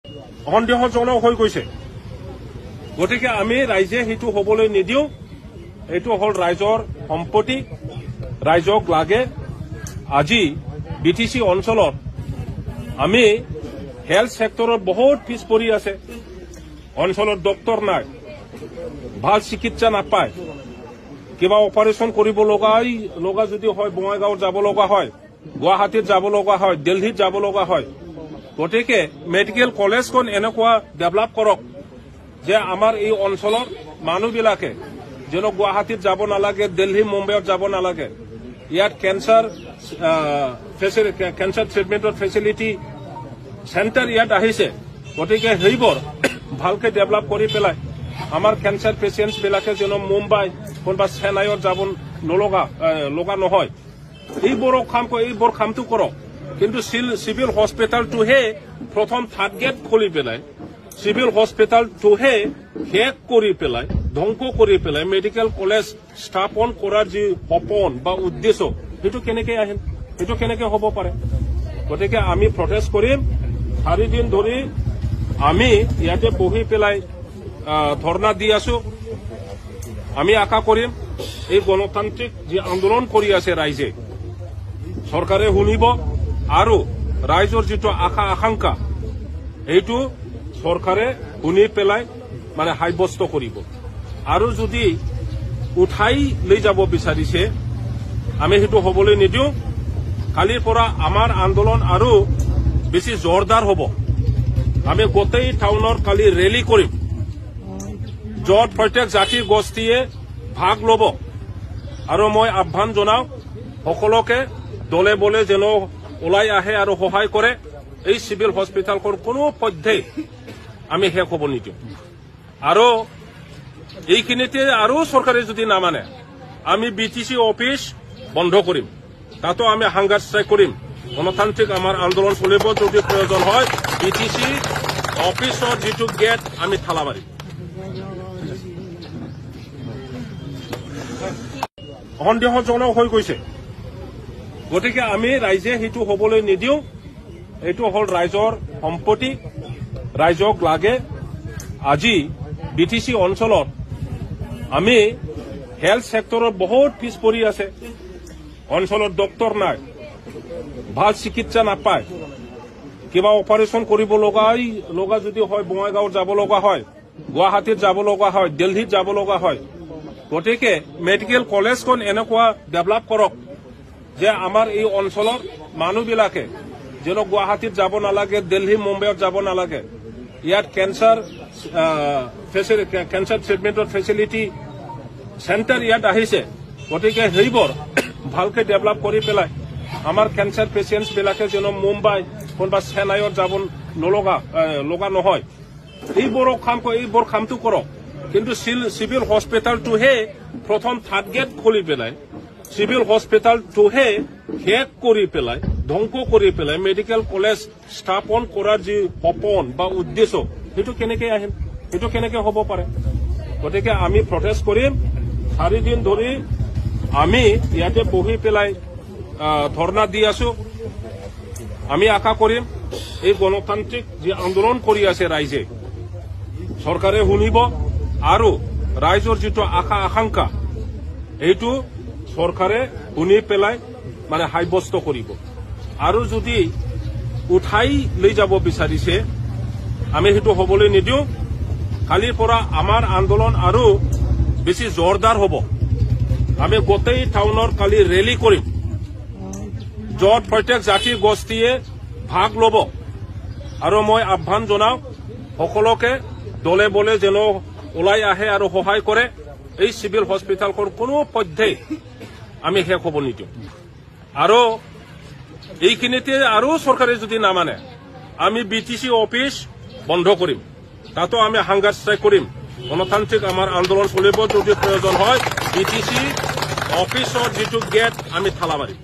সন্দেহজনক হৈ গৈছে। গতিকে আমি ৰাইজে সেইটো হবলৈ নিদিওঁ। এইটো হল ৰাইজৰ সম্পত্তি, ৰাইজক লাগে। আজি BTC অঞ্চলত আমি হেল্থ সেক্টৰত বহুত পিছ পৰি আছে। অঞ্চলত ডক্টৰ নাই, ভাল চিকিৎসা নাপায়। কিবা অপাৰেশ্যন কৰিব লগা যদি হয় বঙাইগাঁৱত যাব লগা হয়, গুৱাহাটীত যাব লগা হয়, দিল্লীত যাব লগা হয়। গতিকে মেডিকেল কলেজখন এনেকুৱা ডেভেলপ কৰক যে আমাৰ এই অঞ্চলৰ মানুহবিলাকে যেন গুৱাহাটীত যাব নালাগে, দিল্লী মুম্বাইত যাব নালাগে। ইয়াত কেঞ্চাৰ ট্ৰিটমেণ্টৰ ফেচিলিটি চেণ্টাৰ ইয়াত আহিছে। গতিকে সেইবোৰ ভালকে ডেভেলপ কৰি পেলাই আমাৰ কেঞ্চাৰ পেচিয়েণ্টছবিলাকে যেন মুম্বাই কোনোবা চেন্নাইত যাব লগা নহয়। এইবোৰ কামটো কৰক। কিন্তু চিভিল হস্পিটেলটোহে প্ৰথম থাৰ্ড গেট খুলি পেলাই, চিভিল হস্পিটেলটোহে শেষ কৰি পেলাই, ধ্বংস কৰি পেলাই মেডিকেল কলেজ স্থাপন কৰাৰ যি সপোন বা উদ্দেশ্য, সেইটো কেনেকে আহিল, সেইটো কেনেকে হ'ব পাৰে। গতিকে আমি প্ৰটেষ্ট কৰিম। 4 দিন ধৰি আমি ইয়াতে বহি পেলাই ধৰ্ণা দি আছো। আমি আশা কৰিম এই গণতান্ত্ৰিক যি আন্দোলন কৰি আছে ৰাইজে, চৰকাৰে শুনিব আৰু ৰাইজৰ যিটো আশা আকাংক্ষা এইটো চৰকাৰে শুনি পেলাই সাব্যস্ত কৰিব। আৰু যদি উঠাই লৈ যাব বিচাৰিছে আমি সেইটো হবলৈ নিদিওঁ। কালিৰ পৰা আমাৰ আন্দোলন আৰু বেছি জোৰদাৰ হ'ব। আমি গোটেই টাউনৰ কালি ৰেলী কৰিম, য'ত প্ৰত্যেক জাতি গোষ্ঠীয়ে ভাগ ল'ব। আৰু মই আহ্বান জনাওঁ সকলোকে দলে বলে যেন ওলাই আহে আৰু সহায় কৰে। এই চিভিল হস্পিটেলখন কোনো পধ্যেই আমি শেষ হ'ব নিদিওঁ। আৰু এইখিনিতে আৰু চৰকাৰে যদি নামানে আমি BTC অফিচ বন্ধ কৰিম, তাতো আমি হাংগাৰ ষ্ট্ৰাইক কৰিম। গণতান্ত্ৰিক আমাৰ আন্দোলন চলিব। যদি প্ৰয়োজন হয় BTC অফিচৰ যিটো গেট আমি ঠালা মাৰিম। সন্দেহজনক হৈ গৈছে। গতিকে আমি ৰাইজে সেইটো হবলৈ নিদিওঁ। এইটো হল ৰাইজৰ সম্পত্তি, ৰাইজক লাগে। আজি BTC অঞ্চলত আমি হেল্থ সেক্টৰত বহুত পিছ পৰি আছে। অঞ্চলত ডক্টৰ নাই, ভাল চিকিৎসা নাপায়। কিবা অপাৰেশ্যন কৰিব লগা যদি হয় বঙাইগাঁৱত যাব লগা হয়, গুৱাহাটীত যাব লগা হয়, দিল্লীত যাব লগা হয়। গতিকে মেডিকেল কলেজখন এনেকুৱা ডেভেলপ কৰক যে আমাৰ এই অঞ্চলৰ মানুহবিলাকে যেন গুৱাহাটীত যাব নালাগে, দিল্লী মুম্বাইত যাব নালাগে। ইয়াত কেঞ্চাৰ ট্ৰিটমেণ্টৰ ফেচিলিটি চেণ্টাৰ ইয়াত আহিছে। গতিকে সেইবোৰ ভালকে ডেভেলপ কৰি পেলাই আমাৰ কেঞ্চাৰ পেচিয়েণ্টছবিলাকে যেন মুম্বাই কোনোবা চেন্নাইত যাব লগা নহয়। এইবোৰ কামটো কৰক। কিন্তু চিভিল হস্পিটেলটোহে প্ৰথম থাৰ্ড গেট খুলি পেলাই, চিভিল হস্পিটেলটোহে শেষ কৰি পেলাই, ধ্বংস কৰি পেলাই মেডিকেল কলেজ স্থাপন কৰাৰ যি সপোন বা উদ্দেশ্য, সেইটো কেনেকে আহিল, সেইটো কেনেকে হ'ব পাৰে। গতিকে আমি প্ৰটেষ্ট কৰিম। 4 দিন ধৰি আমি ইয়াতে বহি পেলাই ধৰ্ণা দি আছো। আমি আশা কৰিম এই গণতান্ত্ৰিক যি আন্দোলন কৰি আছে ৰাইজে, চৰকাৰে শুনিব আৰু ৰাইজৰ যিটো আশা আকাংক্ষা এইটো চৰকাৰে শুনি পেলাই সাব্যস্ত কৰিব। আৰু যদি উঠাই লৈ যাব বিচাৰিছে আমি সেইটো হবলৈ নিদিওঁ। কালিৰ পৰা আমাৰ আন্দোলন আৰু বেছি জোৰদাৰ হ'ব। আমি গোটেই টাউনৰ কালি ৰেলী কৰিম, য'ত প্ৰত্যেক জাতি গোষ্ঠীয়ে ভাগ ল'ব। আৰু মই আহ্বান জনাওঁ সকলোকে দলে বলে যেন ওলাই আহে আৰু সহায় কৰে। এই চিভিল হস্পিটেলখন কোনো পধ্যেই আমি শেষ হ'ব নিদিওঁ। আৰু এইখিনিতে আৰু চৰকাৰে যদি নামানে আমি BTC অফিচ বন্ধ কৰিম, তাতো আমি হাংগাৰ ষ্ট্ৰাইক কৰিম। গণতান্ত্ৰিক আমাৰ আন্দোলন চলিব। যদি প্ৰয়োজন হয় BTC অফিচৰ যিটো গেট আমি ঠালা মাৰিম।